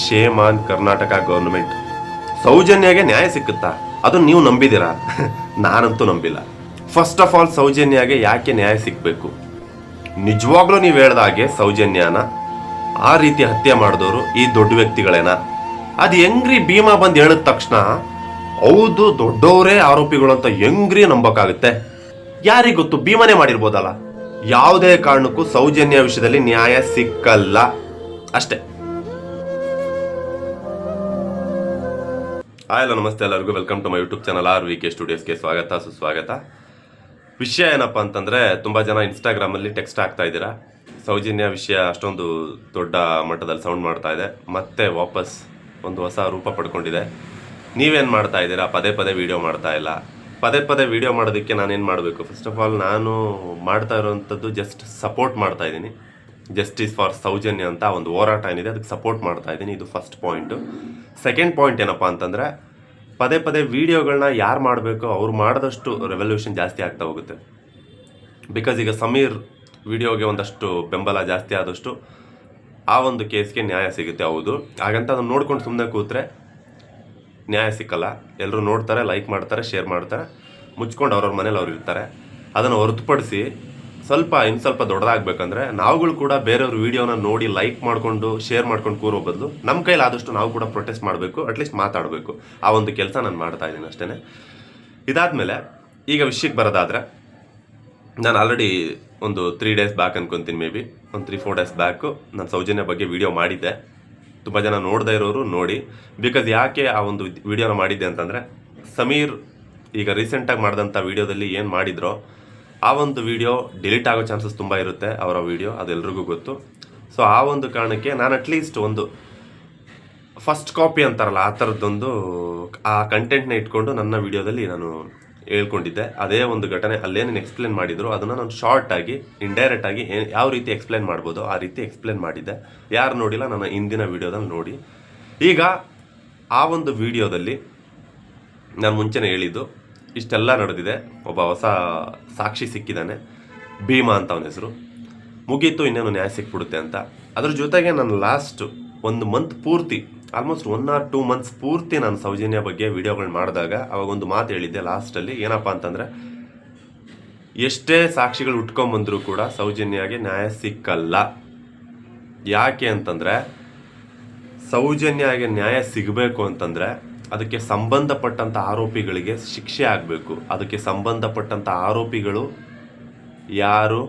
Shem on Karnataka government. ಸೌಜನ್ಯಗೆ ನ್ಯಾಯ ಸಿಕ್ಕುತ್ತಾ? ಅದು ನೀವು ನಂಬಿದ್ದೀರಾ? ನಾನಂತೂ ನಂಬಿಲ್ಲ. ಫಸ್ಟ್ ಆಫ್ ಆಲ್, ಸೌಜನ್ಯಗೆ ಯಾಕೆ ನ್ಯಾಯ ಸಿಗಬೇಕು? ನಿಜವಾಗ್ಲೂ ನೀವು ಹೇಳ್ದ ಹಾಗೆ ಸೌಜನ್ಯನ ಆ ರೀತಿ ಹತ್ಯೆ ಮಾಡಿದವರು ಈ ದೊಡ್ಡ ವ್ಯಕ್ತಿಗಳೇನಾ? ಅದು ಹೆಂಗ್ರಿ ಭೀಮಾ ಬಂದು ಹೇಳಿದ ತಕ್ಷಣ ಹೌದು ದೊಡ್ಡವರೇ ಆರೋಪಿಗಳು ಅಂತ ಹೆಂಗ್ರಿ ನಂಬಕ್ಕಾಗುತ್ತೆ? ಯಾರಿಗ್ ಗೊತ್ತು, ಭೀಮನೇ ಮಾಡಿರ್ಬೋದಲ್ಲ. ಯಾವುದೇ ಕಾರಣಕ್ಕೂ ಸೌಜನ್ಯ ವಿಷಯದಲ್ಲಿ ನ್ಯಾಯ ಸಿಕ್ಕಲ್ಲ ಅಷ್ಟೇ. ಹಲೋ ನಮಸ್ತೆ ಎಲ್ಲರಿಗೂ, welcome to my YouTube channel RVK ಸ್ಟುಡಿಯೋಸ್ಗೆ ಸ್ವಾಗತ ಸುಸ್ವಾಗತ. ವಿಷಯ ಏನಪ್ಪ ಅಂತಂದರೆ, ತುಂಬ ಜನ ಇನ್ಸ್ಟಾಗ್ರಾಮಲ್ಲಿ ಟೆಕ್ಸ್ಟ್ ಆಗ್ತಾ ಇದ್ದೀರಾ, ಸೌಜನ್ಯ ವಿಷಯ ಅಷ್ಟೊಂದು ದೊಡ್ಡ ಮಟ್ಟದಲ್ಲಿ ಸೌಂಡ್ ಮಾಡ್ತಾ ಇದೆ, ಮತ್ತೆ ವಾಪಸ್ ಒಂದು ಹೊಸ ರೂಪ ಪಡ್ಕೊಂಡಿದೆ. ನೀವೇನು ಮಾಡ್ತಾ ಇದ್ದೀರಾ? ಪದೇ ಪದೇ ವೀಡಿಯೋ ಮಾಡ್ತಾ ಇಲ್ಲ. ಪದೇ ಪದೇ ವೀಡಿಯೋ ಮಾಡೋದಕ್ಕೆ ನಾನೇನು ಮಾಡಬೇಕು? ಫಸ್ಟ್ ಆಫ್ ಆಲ್, ನಾನು ಮಾಡ್ತಾ ಇರೋವಂಥದ್ದು ಜಸ್ಟ್ ಸಪೋರ್ಟ್ ಮಾಡ್ತಾ ಇದ್ದೀನಿ. ಜಸ್ಟಿಸ್ ಫಾರ್ ಸೌಜನ್ಯ ಅಂತ ಒಂದು ಹೋರಾಟ ಏನಿದೆ, ಅದಕ್ಕೆ ಸಪೋರ್ಟ್ ಮಾಡ್ತಾ ಇದ್ದೀನಿ. ಇದು ಫಸ್ಟ್ ಪಾಯಿಂಟು. ಸೆಕೆಂಡ್ ಪಾಯಿಂಟ್ ಏನಪ್ಪ ಅಂತಂದರೆ, ಪದೇ ಪದೇ ವೀಡಿಯೋಗಳನ್ನ ಯಾರು ಮಾಡಬೇಕು ಅವ್ರು ಮಾಡಿದಷ್ಟು ರೆವಲ್ಯೂಷನ್ ಜಾಸ್ತಿ ಆಗ್ತಾ ಹೋಗುತ್ತೆ. ಬಿಕಾಸ್ ಈಗ ಸಮೀರ್ ವಿಡಿಯೋಗೆ ಒಂದಷ್ಟು ಬೆಂಬಲ ಜಾಸ್ತಿ ಆದಷ್ಟು ಆ ಒಂದು ಕೇಸ್ಗೆ ನ್ಯಾಯ ಸಿಗುತ್ತೆ. ಹೌದು, ಹಾಗಂತ ಅದನ್ನು ನೋಡ್ಕೊಂಡು ಸುಮ್ಮನೆ ಕೂತ್ರೆ ನ್ಯಾಯ ಸಿಕ್ಕಲ್ಲ. ಎಲ್ಲರೂ ನೋಡ್ತಾರೆ, ಲೈಕ್ ಮಾಡ್ತಾರೆ, ಶೇರ್ ಮಾಡ್ತಾರೆ, ಮುಚ್ಕೊಂಡು ಅವ್ರವ್ರ ಮನೇಲಿ ಅವ್ರು ಇರ್ತಾರೆ. ಅದನ್ನು ಹೊರತುಪಡಿಸಿ ಇನ್ನು ಸ್ವಲ್ಪ ದೊಡ್ಡದಾಗಬೇಕಂದ್ರೆ ನಾವುಗಳು ಕೂಡ ಬೇರೆಯವ್ರ ವೀಡಿಯೋನ ನೋಡಿ ಲೈಕ್ ಮಾಡಿಕೊಂಡು ಶೇರ್ ಮಾಡ್ಕೊಂಡು ಕೂರೋ ಬದಲು ನಮ್ಮ ಕೈಲಿ ಆದಷ್ಟು ನಾವು ಕೂಡ ಪ್ರೊಟೆಸ್ಟ್ ಮಾಡಬೇಕು, ಅಟ್ಲೀಸ್ಟ್ ಮಾತಾಡಬೇಕು. ಆ ಒಂದು ಕೆಲಸ ನಾನು ಮಾಡ್ತಾ ಇದ್ದೀನಿ ಅಷ್ಟೇ. ಇದಾದಮೇಲೆ ಈಗ ವಿಷಯಕ್ಕೆ ಬರೋದಾದರೆ, ನಾನು ಆಲ್ರೆಡಿ ಒಂದು 3 days ಬ್ಯಾಕ್ ಅನ್ಕೊತೀನಿ, ಮೇ ಬಿ ಒಂದು 3-4 days ಬ್ಯಾಕು ನಾನು ಸೌಜನ್ಯ ಬಗ್ಗೆ ವೀಡಿಯೋ ಮಾಡಿದ್ದೆ. ತುಂಬ ಜನ ನೋಡದೇ ಇರೋರು ನೋಡಿ. ಬಿಕಾಸ್ ಯಾಕೆ ಆ ಒಂದು ವೀಡಿಯೋನ ಮಾಡಿದ್ದೆ ಅಂತಂದರೆ, ಸಮೀರ್ ಈಗ ರೀಸೆಂಟಾಗಿ ಮಾಡಿದಂಥ ವೀಡಿಯೋದಲ್ಲಿ ಏನು ಮಾಡಿದ್ರೋ ಆ ಒಂದು ವೀಡಿಯೋ ಡಿಲೀಟ್ ಆಗೋ ಚಾನ್ಸಸ್ ತುಂಬ ಇರುತ್ತೆ. ಅವರ ವೀಡಿಯೋ ಅದೆಲ್ರಿಗೂ ಗೊತ್ತು. ಸೊ ಆ ಒಂದು ಕಾರಣಕ್ಕೆ ನಾನು ಅಟ್ಲೀಸ್ಟ್ ಒಂದು ಫಸ್ಟ್ ಕಾಪಿ ಅಂತಾರಲ್ಲ, ಆ ಥರದ್ದೊಂದು ಆ ಕಂಟೆಂಟ್ನ ಇಟ್ಕೊಂಡು ನನ್ನ ವೀಡಿಯೋದಲ್ಲಿ ನಾನು ಹೇಳ್ಕೊಂಡಿದ್ದೆ. ಅದೇ ಒಂದು ಘಟನೆ ಅಲ್ಲೇನೇನು ಎಕ್ಸ್ಪ್ಲೇನ್ ಮಾಡಿದ್ರು ಅದನ್ನು ನಾನು ಶಾರ್ಟಾಗಿ ಇಂಡೈರೆಕ್ಟಾಗಿ ಯಾವ ರೀತಿ ಎಕ್ಸ್ಪ್ಲೇನ್ ಮಾಡ್ಬೋದು ಆ ರೀತಿ ಎಕ್ಸ್ಪ್ಲೇನ್ ಮಾಡಿದ್ದೆ. ಯಾರು ನೋಡಿಲ್ಲ, ನನ್ನ ಹಿಂದಿನ ವೀಡಿಯೋದಲ್ಲಿ ನೋಡಿ. ಈಗ ಆ ಒಂದು ವೀಡಿಯೋದಲ್ಲಿ ನಾನು ಮುಂಚೆನೇ ಹೇಳಿದ್ದು, ಇಷ್ಟೆಲ್ಲ ನಡೆದಿದೆ, ಒಬ್ಬ ಹೊಸ ಸಾಕ್ಷಿ ಸಿಕ್ಕಿದ್ದಾನೆ, ಭೀಮಾ ಅಂತ ಅವನ ಹೆಸರು, ಮುಗೀತು, ಇನ್ನೇನು ನ್ಯಾಯ ಸಿಕ್ಬಿಡುತ್ತೆ ಅಂತ. ಅದ್ರ ಜೊತೆಗೆ ನಾನು ಲಾಸ್ಟ್ 1 month ಪೂರ್ತಿ, ಆಲ್ಮೋಸ್ಟ್ 1 or 2 months ಪೂರ್ತಿ ನಾನು ಸೌಜನ್ಯ ಬಗ್ಗೆ ವೀಡಿಯೋಗಳು ಮಾಡಿದಾಗ ಅವಾಗ ಒಂದು ಮಾತು ಹೇಳಿದ್ದೆ ಲಾಸ್ಟಲ್ಲಿ. ಏನಪ್ಪ ಅಂತಂದರೆ, ಎಷ್ಟೇ ಸಾಕ್ಷಿಗಳು ಉಟ್ಕೊಂಬಂದರೂ ಕೂಡ ಸೌಜನ್ಯಗೆ ನ್ಯಾಯ ಸಿಕ್ಕಲ್ಲ. ಯಾಕೆ ಅಂತಂದರೆ, ಸೌಜನ್ಯಗೆ ನ್ಯಾಯ ಸಿಗಬೇಕು ಅಂತಂದರೆ ಅದಕ್ಕೆ ಸಂಬಂಧಪಟ್ಟಂಥ ಆರೋಪಿಗಳಿಗೆ ಶಿಕ್ಷೆ ಆಗಬೇಕು. ಅದಕ್ಕೆ ಸಂಬಂಧಪಟ್ಟಂಥ ಆರೋಪಿಗಳು ಯಾರು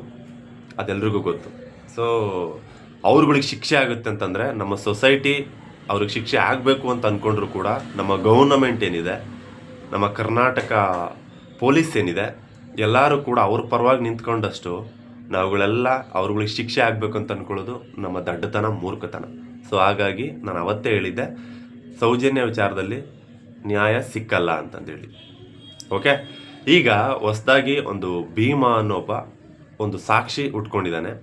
ಅದೆಲ್ರಿಗೂ ಗೊತ್ತು. ಸೊ ಅವ್ರುಗಳಿಗೆ ಶಿಕ್ಷೆ ಆಗುತ್ತೆ ಅಂತಂದರೆ ನಮ್ಮ ಸೊಸೈಟಿ ಅವ್ರಿಗೆ ಶಿಕ್ಷೆ ಆಗಬೇಕು ಅಂತ ಅಂದ್ಕೊಂಡ್ರು ಕೂಡ ನಮ್ಮ ಗೌರ್ನಮೆಂಟ್ ಏನಿದೆ, ನಮ್ಮ ಕರ್ನಾಟಕ ಪೊಲೀಸ್ ಏನಿದೆ, ಎಲ್ಲರೂ ಕೂಡ ಅವ್ರ ಪರವಾಗಿ ನಿಂತ್ಕೊಂಡಷ್ಟು ನಾವುಗಳೆಲ್ಲ ಅವ್ರುಗಳಿಗೆ ಶಿಕ್ಷೆ ಆಗಬೇಕು ಅಂತ ಅಂದ್ಕೊಳ್ಳೋದು ನಮ್ಮ ದಡ್ಡತನ, ಮೂರ್ಖತನ. ಸೊ ಹಾಗಾಗಿ ನಾನು ಅವತ್ತೇ ಹೇಳಿದ್ದೆ, ಸೌಜನ್ಯ ವಿಚಾರದಲ್ಲಿ ನ್ಯಾಯ ಸಿಕ್ಕಲ್ಲ ಅಂತಂದೇಳಿ. ಓಕೆ, ಈಗ ಹೊಸದಾಗಿ ಒಂದು ಭೀಮಾ ಅನ್ನೋಬ್ಬ ಒಂದು ಸಾಕ್ಷಿ ಉಟ್ಕೊಂಡಿದ್ದಾನೆ.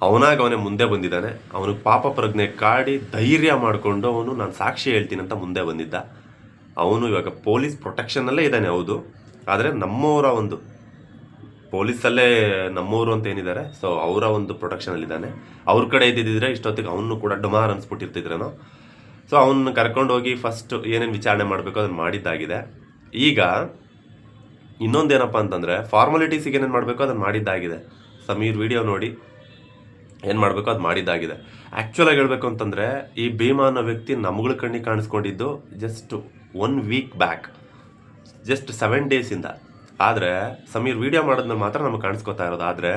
ಅವನೇ ಮುಂದೆ ಬಂದಿದ್ದಾನೆ. ಅವನಿಗೆ ಪಾಪ ಪ್ರಜ್ಞೆ ಕಾಡಿ ಧೈರ್ಯ ಮಾಡಿಕೊಂಡು ಅವನು ನಾನು ಸಾಕ್ಷಿ ಹೇಳ್ತೀನಿ ಅಂತ ಮುಂದೆ ಬಂದಿದ್ದ. ಅವನು ಇವಾಗ ಪೊಲೀಸ್ ಪ್ರೊಟೆಕ್ಷನಲ್ಲೇ ಇದ್ದಾನೆ. ಹೌದು, ಆದರೆ ನಮ್ಮವರ ಒಂದು ಪೊಲೀಸಲ್ಲೇ ನಮ್ಮವರು ಅಂತ ಏನಿದ್ದಾರೆ, ಸೊ ಅವರ ಒಂದು ಪ್ರೊಟೆಕ್ಷನಲ್ಲಿದ್ದಾನೆ. ಅವ್ರ ಕಡೆ ಇದ್ದಿದ್ದರೆ ಇಷ್ಟೊತ್ತಿಗೆ ಅವನು ಕೂಡ ಡಮಾರ್ ಅನ್ಸ್ಬಿಟ್ಟಿರ್ತಿದ್ರೇನೋ. ಸೊ ಅವನ್ನ ಕರ್ಕೊಂಡೋಗಿ ಫಸ್ಟ್ ಏನೇನು ವಿಚಾರಣೆ ಮಾಡಬೇಕು ಅದನ್ನು ಮಾಡಿದ್ದಾಗಿದೆ. ಈಗ ಇನ್ನೊಂದೇನಪ್ಪ ಅಂತಂದರೆ, ಫಾರ್ಮಾಲಿಟೀಸಿಗೆ ಏನೇನು ಮಾಡಬೇಕು ಅದನ್ನು ಮಾಡಿದ್ದಾಗಿದೆ. ಸಮೀರ್ ವಿಡಿಯೋ ನೋಡಿ ಏನು ಮಾಡಬೇಕು ಅದು ಮಾಡಿದ್ದಾಗಿದೆ. ಆ್ಯಕ್ಚುಲಾಗಿ ಹೇಳಬೇಕು ಅಂತಂದರೆ, ಈ ಭೀಮಾ ಅನ್ನೋ ವ್ಯಕ್ತಿ ನಮ್ಗಳ ಕಣ್ಣಿಗೆ ಕಾಣಿಸ್ಕೊಂಡಿದ್ದು just 1 week back, just 7 days. ಆದರೆ ಸಮೀರ್ ವಿಡಿಯೋ ಮಾಡೋದ್ಮೇಲೆ ಮಾತ್ರ ನಮಗೆ ಕಾಣಿಸ್ಕೊತಾ ಇರೋದು. ಆದರೆ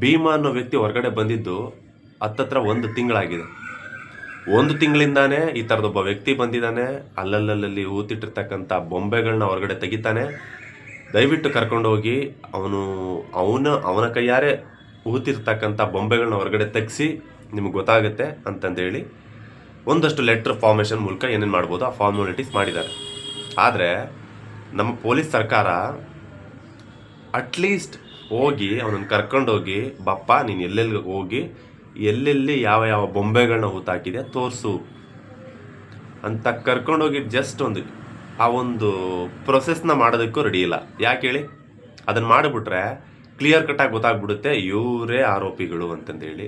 ಭೀಮಾ ಅನ್ನೋ ವ್ಯಕ್ತಿ ಹೊರಗಡೆ ಬಂದಿದ್ದು ಹತ್ತತ್ರ 1 ತಿಂಗಳಾಗಿದೆ. 1 ತಿಂಗಳಿಂದಾನೇ ಈ ಥರದೊಬ್ಬ ವ್ಯಕ್ತಿ ಬಂದಿದ್ದಾನೆ. ಅಲ್ಲಲ್ಲಿ ಊತಿಟ್ಟಿರ್ತಕ್ಕಂಥ ಬೊಂಬೆಗಳನ್ನ ಹೊರಗಡೆ ತೆಗಿತಾನೆ. ದಯವಿಟ್ಟು ಕರ್ಕೊಂಡೋಗಿ ಅವನ ಕೈಯಾರೆ ಊತಿರ್ತಕ್ಕಂಥ ಬೊಂಬೆಗಳನ್ನ ಹೊರಗಡೆ ತೆಗೆಸಿ ನಿಮ್ಗೆ ಗೊತ್ತಾಗುತ್ತೆ ಅಂತಂದೇಳಿ ಒಂದಷ್ಟು ಲೆಟ್ರ್ ಫಾರ್ಮೇಷನ್ ಮೂಲಕ ಏನೇನು ಮಾಡ್ಬೋದು ಆ ಫಾರ್ಮಾಲಿಟೀಸ್ ಮಾಡಿದ್ದಾರೆ. ಆದರೆ ನಮ್ಮ ಪೊಲೀಸ್ ಸರ್ಕಾರ ಅಟ್ಲೀಸ್ಟ್ ಹೋಗಿ ಅವನನ್ನು ಕರ್ಕೊಂಡೋಗಿ, ಬಪ್ಪ ನೀನು ಎಲ್ಲೆಲ್ಲಿ ಹೋಗಿ ಎಲ್ಲೆಲ್ಲಿ ಯಾವ ಬೊಂಬೆಗಳನ್ನ ಹೂತಾಕಿದೆ ತೋರಿಸು ಅಂತ ಕರ್ಕೊಂಡೋಗಿ ಜಸ್ಟ್ ಆ ಒಂದು ಪ್ರೊಸೆಸ್ನ ಮಾಡೋದಕ್ಕೂ ರೆಡಿ ಇಲ್ಲ. ಯಾಕೆ ಹೇಳಿ? ಅದನ್ನು ಮಾಡಿಬಿಟ್ರೆ ಕ್ಲಿಯರ್ ಕಟ್ಟಾಗಿ ಗೊತ್ತಾಗ್ಬಿಡುತ್ತೆ ಇವರೇ ಆರೋಪಿಗಳು ಅಂತಂದೇಳಿ.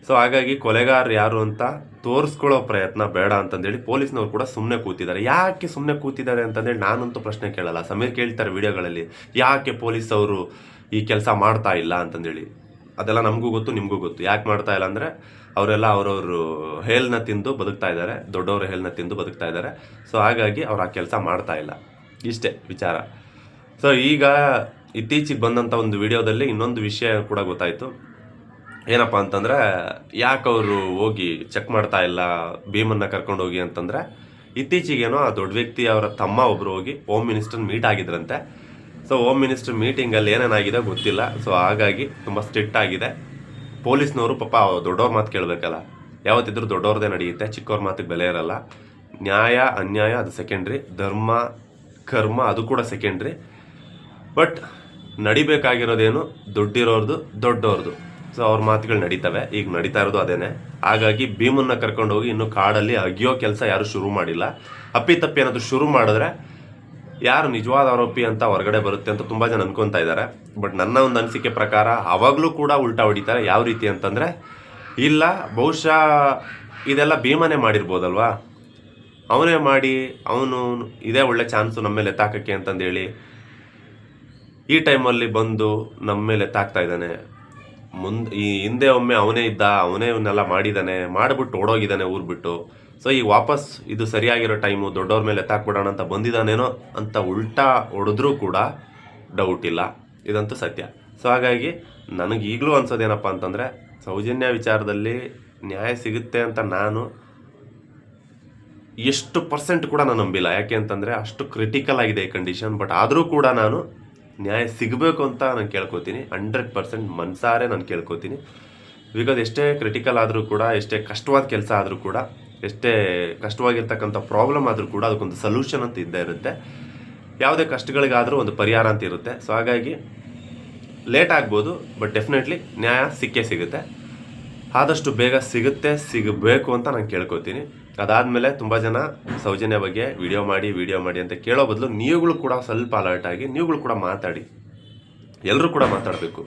ಸೊ ಹಾಗಾಗಿ ಕೊಲೆಗಾರ ಯಾರು ಅಂತ ತೋರಿಸ್ಕೊಳ್ಳೋ ಪ್ರಯತ್ನ ಬೇಡ ಅಂತಂದೇಳಿ ಪೊಲೀಸ್ನವ್ರು ಕೂಡ ಸುಮ್ಮನೆ ಕೂತಿದ್ದಾರೆ. ಯಾಕೆ ಸುಮ್ಮನೆ ಕೂತಿದ್ದಾರೆ ಅಂತಂದೇಳಿ ನಾನಂತೂ ಪ್ರಶ್ನೆ ಕೇಳಲ್ಲ. ಸಮೀರ್ ಕೇಳ್ತಾರೆ ವಿಡಿಯೋಗಳಲ್ಲಿ, ಯಾಕೆ ಪೊಲೀಸ್ ಅವರು ಈ ಕೆಲಸ ಮಾಡ್ತಾ ಇಲ್ಲ ಅಂತಂದೇಳಿ. ಅದೆಲ್ಲ ನಮಗೂ ಗೊತ್ತು, ನಿಮಗೂ ಗೊತ್ತು. ಯಾಕೆ ಮಾಡ್ತಾ ಇಲ್ಲ ಅಂದರೆ ಅವರೆಲ್ಲ ಅವ್ರವ್ರು ಹೇಲ್ನ ತಿಂದು ಬದುಕ್ತಾ ಇದ್ದಾರೆ, ದೊಡ್ಡವರು ಹೇಲ್ನ ತಿಂದು ಬದುಕ್ತಾ ಇದ್ದಾರೆ. ಸೊ ಹಾಗಾಗಿ ಅವ್ರು ಆ ಕೆಲಸ ಮಾಡ್ತಾ ಇಲ್ಲ, ಇಷ್ಟೇ ವಿಚಾರ. ಸೊ ಈಗ ಇತ್ತೀಚೆಗೆ ಬಂದಂಥ ಒಂದು ವಿಡಿಯೋದಲ್ಲಿ ಇನ್ನೊಂದು ವಿಷಯ ಕೂಡ ಗೊತ್ತಾಯಿತು. ಏನಪ್ಪ ಅಂತಂದರೆ, ಯಾಕೆ ಅವರು ಹೋಗಿ ಚೆಕ್ ಮಾಡ್ತಾ ಇಲ್ಲ ಭೀಮನ್ನ ಕರ್ಕೊಂಡು ಹೋಗಿ ಅಂತಂದರೆ, ಇತ್ತೀಚೆಗೇನೋ ಆ ದೊಡ್ಡ ವ್ಯಕ್ತಿ ಅವರ ತಮ್ಮ ಒಬ್ಬರು ಹೋಗಿ ಹೋಮ್ ಮಿನಿಸ್ಟರ್ ಮೀಟ್ ಆಗಿದ್ರಂತೆ. ಸೊ ಹೋಮ್ ಮಿನಿಸ್ಟರ್ ಮೀಟಿಂಗಲ್ಲಿ ಏನೇನಾಗಿದೆ ಗೊತ್ತಿಲ್ಲ. ಸೊ ಹಾಗಾಗಿ ತುಂಬ ಸ್ಟ್ರಿಕ್ಟ್ ಆಗಿದೆ. ಪೊಲೀಸ್ನವರು ಪಾಪ ದೊಡ್ಡವ್ರ ಮಾತು ಕೇಳಬೇಕಲ್ಲ, ಯಾವತ್ತಿದ್ರೂ ದೊಡ್ಡವ್ರದೇ ನಡೆಯುತ್ತೆ, ಚಿಕ್ಕವ್ರ ಮಾತಿಗೆ ಬೆಲೆ ಇರಲ್ಲ. ನ್ಯಾಯ ಅನ್ಯಾಯ ಅದು ಸೆಕೆಂಡ್ರಿ, ಧರ್ಮ ಕರ್ಮ ಅದು ಕೂಡ ಸೆಕೆಂಡ್ರಿ. ಬಟ್ ನಡಿಬೇಕಾಗಿರೋದೇನು ದೊಡ್ಡಿರೋರ್ದು ದೊಡ್ಡವ್ರದ್ದು. ಸೊ ಅವ್ರ ಮಾತುಗಳು ನಡೀತವೆ, ಈಗ ನಡೀತಾ ಇರೋದು ಅದೇನೆ. ಹಾಗಾಗಿ ಭೀಮನ್ನ ಕರ್ಕೊಂಡು ಹೋಗಿ ಇನ್ನೂ ಕಾಡಲ್ಲಿ ಅಗಿಯೋ ಕೆಲಸ ಯಾರು ಶುರು ಮಾಡಿಲ್ಲ. ಅಪ್ಪಿತಪ್ಪಿ ಏನಾದರೂ ಶುರು ಮಾಡಿದ್ರೆ ಯಾರು ನಿಜವಾದ ಆರೋಪಿ ಅಂತ ಹೊರಗಡೆ ಬರುತ್ತೆ ಅಂತ ತುಂಬ ಜನ ಅನ್ಕೊತಾ ಇದ್ದಾರೆ. ಬಟ್ ನನ್ನ ಒಂದು ಅನಿಸಿಕೆ ಪ್ರಕಾರ ಅವಾಗಲೂ ಕೂಡ ಉಲ್ಟಾ ಹೊಡಿತಾರೆ. ಯಾವ ರೀತಿ ಅಂತಂದರೆ, ಇಲ್ಲ ಬಹುಶಃ ಇದೆಲ್ಲ ಭೀಮನೇ ಮಾಡಿರ್ಬೋದಲ್ವಾ, ಅವನೇ ಮಾಡಿ ಅವನು ಇದೇ ಒಳ್ಳೆ ಚಾನ್ಸು ನಮ್ಮ ಮೇಲೆ ಎತ್ತಾಕಕ್ಕೆ ಅಂತಂದೇಳಿ ಈ ಟೈಮಲ್ಲಿ ಬಂದು ನಮ್ಮ ಮೇಲೆ ಎತ್ತಾಕ್ತಾ ಇದ್ದಾನೆ. ಈ ಹಿಂದೆ ಒಮ್ಮೆ ಅವನೇ ಇದ್ದ, ಅವನೇ ಇವನ್ನೆಲ್ಲ ಮಾಡಿದ್ದಾನೆ, ಮಾಡಿಬಿಟ್ಟು ಓಡೋಗಿದ್ದಾನೆ ಊರು ಬಿಟ್ಟು. ಸೊ ಈಗ ವಾಪಸ್ ಇದು ಸರಿಯಾಗಿರೋ ಟೈಮು, ದೊಡ್ಡವ್ರ ಮೇಲೆ ಎತ್ತಾಕ್ಬಿಡೋಣ ಅಂತ ಬಂದಿದ್ದಾನೇನೋ ಅಂತ ಉಲ್ಟಾ ಹೊಡೆದ್ರೂ ಕೂಡ ಡೌಟ್ ಇಲ್ಲ, ಇದಂತೂ ಸತ್ಯ. ಸೊ ಹಾಗಾಗಿ ನನಗೆ ಈಗಲೂ ಅನ್ಸೋದೇನಪ್ಪ ಅಂತಂದರೆ, ಸೌಜನ್ಯ ವಿಚಾರದಲ್ಲಿ ನ್ಯಾಯ ಸಿಗುತ್ತೆ ಅಂತ ನಾನು ಎಷ್ಟು % ಕೂಡ ನಾನು ನಂಬಿಲ್ಲ. ಯಾಕೆ ಅಂತಂದರೆ ಅಷ್ಟು ಕ್ರಿಟಿಕಲ್ ಆಗಿದೆ ಈ ಕಂಡೀಷನ್. ಬಟ್ ಆದರೂ ಕೂಡ ನಾನು ನ್ಯಾಯ ಸಿಗಬೇಕು ಅಂತ ನಾನು ಕೇಳ್ಕೊತೀನಿ. 100% ಮನಸಾರೆ ನಾನು ಕೇಳ್ಕೊತೀನಿ. ಬಿಕಾಸ್ ಎಷ್ಟೇ ಕ್ರಿಟಿಕಲ್ ಆದರೂ ಕೂಡ, ಎಷ್ಟೇ ಕಷ್ಟವಾದ ಕೆಲಸ ಆದರೂ ಕೂಡ, ಎಷ್ಟೇ ಕಷ್ಟವಾಗಿರ್ತಕ್ಕಂಥ ಪ್ರಾಬ್ಲಮ್ ಆದರೂ ಕೂಡ ಅದಕ್ಕೊಂದು ಸೊಲ್ಯೂಷನ್ ಅಂತ ಇದ್ದೇ ಇರುತ್ತೆ. ಯಾವುದೇ ಕಷ್ಟಗಳಿಗಾದರೂ ಒಂದು ಪರಿಹಾರ ಅಂತ ಇರುತ್ತೆ. ಸೊ ಹಾಗಾಗಿ ಲೇಟ್ ಆಗ್ಬೋದು, ಬಟ್ ಡೆಫಿನೆಟ್ಲಿ ನ್ಯಾಯ ಸಿಕ್ಕೇ ಸಿಗುತ್ತೆ. ಆದಷ್ಟು ಬೇಗ ಸಿಗಬೇಕು ಅಂತ ನಾನು ಕೇಳ್ಕೊತೀನಿ. ಅದಾದಮೇಲೆ ತುಂಬ ಜನ ಸೌಜನ್ಯ ಬಗ್ಗೆ ವಿಡಿಯೋ ಮಾಡಿ ಅಂತ ಕೇಳೋ ಬದಲು ನೀವುಗಳು ಕೂಡ ಸ್ವಲ್ಪ ಅಲರ್ಟ್ ಆಗಿ ನೀವುಗಳು ಕೂಡ ಮಾತಾಡಿ. ಎಲ್ಲರೂ ಕೂಡ ಮಾತಾಡಬೇಕು.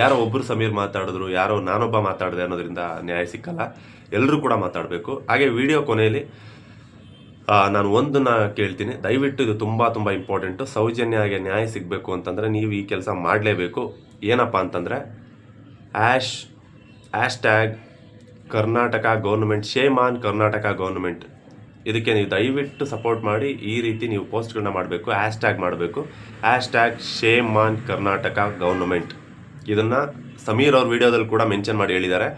ಯಾರೋ ಒಬ್ಬರು ಸಮೀರ್ ಮಾತಾಡಿದ್ರು, ಯಾರೋ ನಾನೊಬ್ಬ ಮಾತಾಡಿದೆ ಅನ್ನೋದ್ರಿಂದ ನ್ಯಾಯ ಸಿಕ್ಕಲ್ಲ. ಎಲ್ಲರೂ ಕೂಡ ಮಾತಾಡಬೇಕು. ಹಾಗೆ ವಿಡಿಯೋ ಕೊನೆಯಲ್ಲಿ ನಾನು ಒಂದನ್ನು ಕೇಳ್ತೀನಿ, ದಯವಿಟ್ಟು ಇದು ತುಂಬ ಇಂಪಾರ್ಟೆಂಟು. ಸೌಜನ್ಯಗೆ ನ್ಯಾಯ ಸಿಗಬೇಕು ಅಂತಂದರೆ ನೀವು ಈ ಕೆಲಸ ಮಾಡಲೇಬೇಕು. ಏನಪ್ಪ ಅಂತಂದರೆ, #, Karnataka government, Shem on Karnataka government, ಇದಕ್ಕೆ ನೀವು ದಯವಿಟ್ಟು ಸಪೋರ್ಟ್ ಮಾಡಿ. ಈ ರೀತಿ ನೀವು ಪೋಸ್ಟ್ಗಳನ್ನ ಮಾಡಬೇಕು, #, ಮಾಡಬೇಕು. #Shem on Karnataka government. ಇದನ್ನು ಸಮೀರ್ ಅವ್ರ ವಿಡಿಯೋದಲ್ಲಿ ಕೂಡ ಮೆನ್ಷನ್ ಮಾಡಿ ಹೇಳಿದ್ದಾರೆ.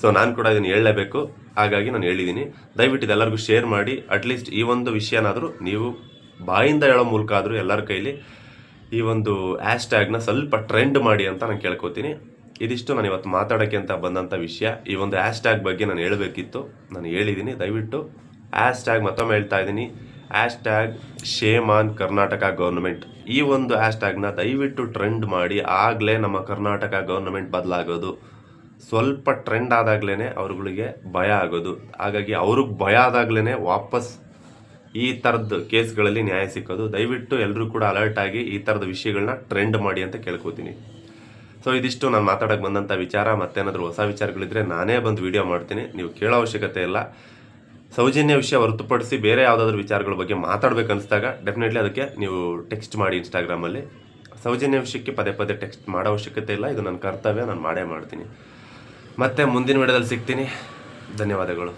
ಸೊ ನಾನು ಕೂಡ ಇದನ್ನು ಹೇಳಲೇಬೇಕು, ಹಾಗಾಗಿ ನಾನು ಹೇಳಿದ್ದೀನಿ. ದಯವಿಟ್ಟು ಇದೆಲ್ಲರಿಗೂ ಶೇರ್ ಮಾಡಿ. ಅಟ್ಲೀಸ್ಟ್ ಈ ಒಂದು ವಿಷಯನಾದರೂ ನೀವು ಬಾಯಿಂದ ಹೇಳೋ ಮೂಲಕ ಆದರೂ ಎಲ್ಲರ ಕೈಲಿ ಈ ಒಂದು #ನ ಸ್ವಲ್ಪ ಟ್ರೆಂಡ್ ಮಾಡಿ ಅಂತ ನಾನು ಕೇಳ್ಕೊತೀನಿ. ಇದಿಷ್ಟು ನಾನು ಇವತ್ತು ಮಾತಾಡೋಕ್ಕೆ ಅಂತ ಬಂದಂಥ ವಿಷಯ. ಈ ಒಂದು #, ಬಗ್ಗೆ ನಾನು ಹೇಳಬೇಕಿತ್ತು, ನಾನು ಹೇಳಿದ್ದೀನಿ. ದಯವಿಟ್ಟು #, ಮತ್ತೊಮ್ಮೆ ಹೇಳ್ತಾ ಇದ್ದೀನಿ, #ಶೇಮ್ ಆನ್ ಕರ್ನಾಟಕ ಗೌರ್ಮೆಂಟ್. ಈ ಒಂದು #ನ ದಯವಿಟ್ಟು ಟ್ರೆಂಡ್ ಮಾಡಿ. ಆಗಲೇ ನಮ್ಮ ಕರ್ನಾಟಕ ಗೌರ್ಮೆಂಟ್ ಬದಲಾಗೋದು. ಸ್ವಲ್ಪ ಟ್ರೆಂಡ್ ಆದಾಗ್ಲೇ ಅವ್ರುಗಳಿಗೆ ಭಯ ಆಗೋದು. ಹಾಗಾಗಿ ಅವ್ರಿಗೆ ಭಯ ಆದಾಗ್ಲೇ ವಾಪಸ್ ಈ ಥರದ ಕೇಸ್ಗಳಲ್ಲಿ ನ್ಯಾಯ ಸಿಕ್ಕೋದು. ದಯವಿಟ್ಟು ಎಲ್ಲರೂ ಕೂಡ ಅಲರ್ಟ್ ಆಗಿ ಈ ಥರದ ವಿಷಯಗಳನ್ನ ಟ್ರೆಂಡ್ ಮಾಡಿ ಅಂತ ಕೇಳ್ಕೊತೀನಿ. ಸೊ ಇದಿಷ್ಟು ನಾನು ಮಾತಾಡೋಕ್ಕೆ ಬಂದಂಥ ವಿಚಾರ. ಮತ್ತೇನಾದರೂ ಹೊಸ ವಿಚಾರಗಳಿದ್ರೆ ನಾನೇ ಬಂದು ವಿಡಿಯೋ ಮಾಡ್ತೀನಿ, ನೀವು ಕೇಳೋ ಅವಶ್ಯಕತೆ ಇಲ್ಲ. ಸೌಜನ್ಯ ವಿಷಯ ಹೊರತುಪಡಿಸಿ ಬೇರೆ ಯಾವುದಾದ್ರೂ ವಿಚಾರಗಳ ಬಗ್ಗೆ ಮಾತಾಡಬೇಕು ಅನಿಸಿದಾಗ ಡೆಫಿನೆಟ್ಲಿ ಅದಕ್ಕೆ ನೀವು ಟೆಕ್ಸ್ಟ್ ಮಾಡಿ ಇನ್ಸ್ಟಾಗ್ರಾಮಲ್ಲಿ. ಸೌಜನ್ಯ ವಿಷಯಕ್ಕೆ ಪದೇ ಟೆಕ್ಸ್ಟ್ ಮಾಡೋ ಅವಶ್ಯಕತೆ ಇಲ್ಲ, ಇದು ನನ್ನ ಕರ್ತವ್ಯ, ನಾನು ಮಾಡೇ ಮಾಡ್ತೀನಿ. ಮತ್ತೆ ಮುಂದಿನ ವಿಡಿಯೋದಲ್ಲಿ ಸಿಗ್ತೀನಿ. ಧನ್ಯವಾದಗಳು.